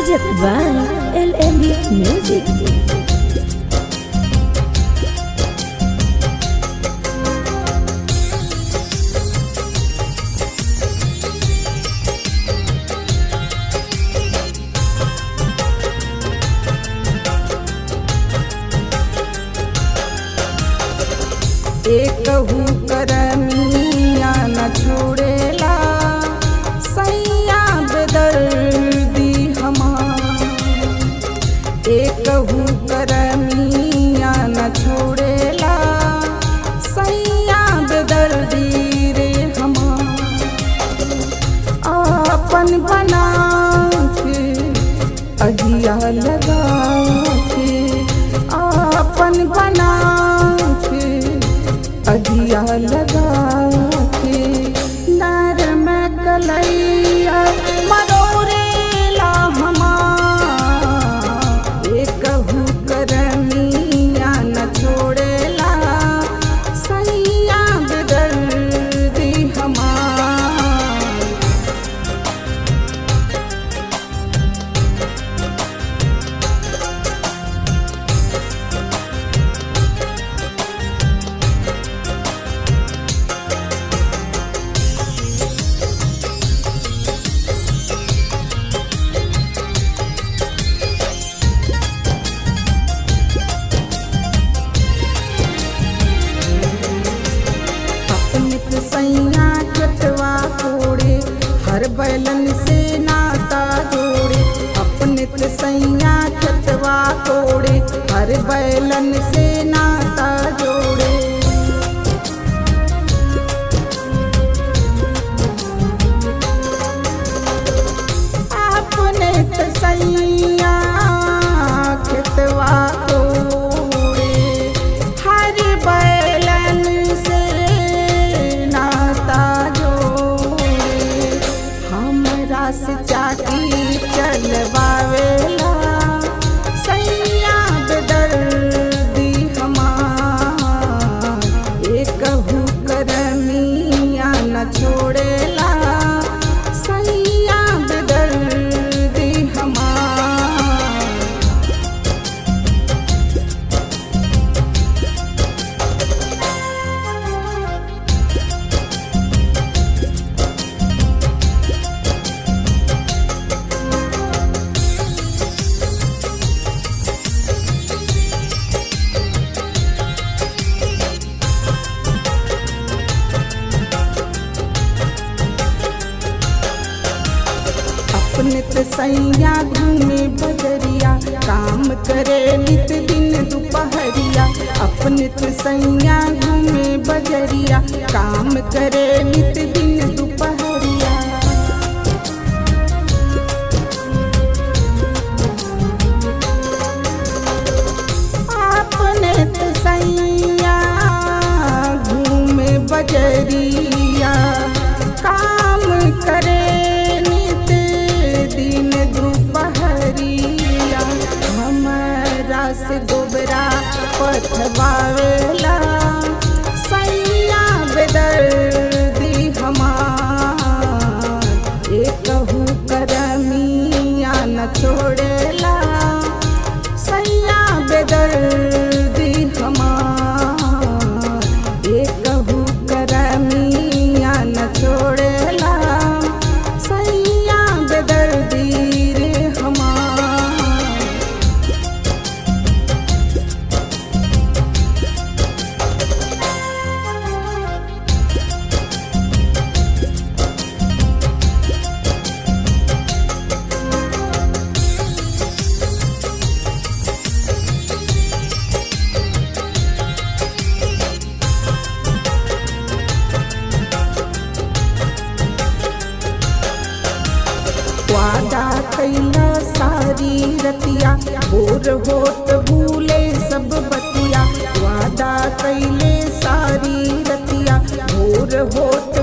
Project by LMB Music. एकहू करमिया न छोड़ेला सैया बेदर्दी हमार। एकहू करमिया न छोड़ेला सैया बेदर्दी रे हमार। अपन बना के अगिया लगा के, अपन बना अगिया लगा के, नर में कलैया मरोरेला हमार। एकहू करमिया न छोड़ेला सैया बेदर्दी हमार। सैया खेतवा कोड़े हर बैलन से नाता जोड़े। अपने तो सैया खेतवा कोड़े हर बैलन से नाता जोड़े। अपने तो सैया खेतवा कोड़े हर बैलन से से चाटी चलवावेला सैया बेदर्दी हमार। एकहू करमिया न छोड़ेला सैया बेदर्दी हमार। अपने तो सैया घूमे बजरिया काम करे नित दिन दोपहरिया। अपने तो सैया घूमे बजरिया काम करे नित दिन दोपहरिया। अपने तो सैया घूमे बजरिया काम करे दिन दोपहरिया। हमरा से गोबरा पथवावेला सैया बेदर्दी हमार। एकहू करमिया न छोड़ेला सैया बेदर्दी हमार। एकहू करमिया न छोड़ेला सैया बेदर्दी रे हमार। वादा कैला सारी रतिया भोर होत भूले सब बतिया। वादा कैले सारी रतिया भोर होत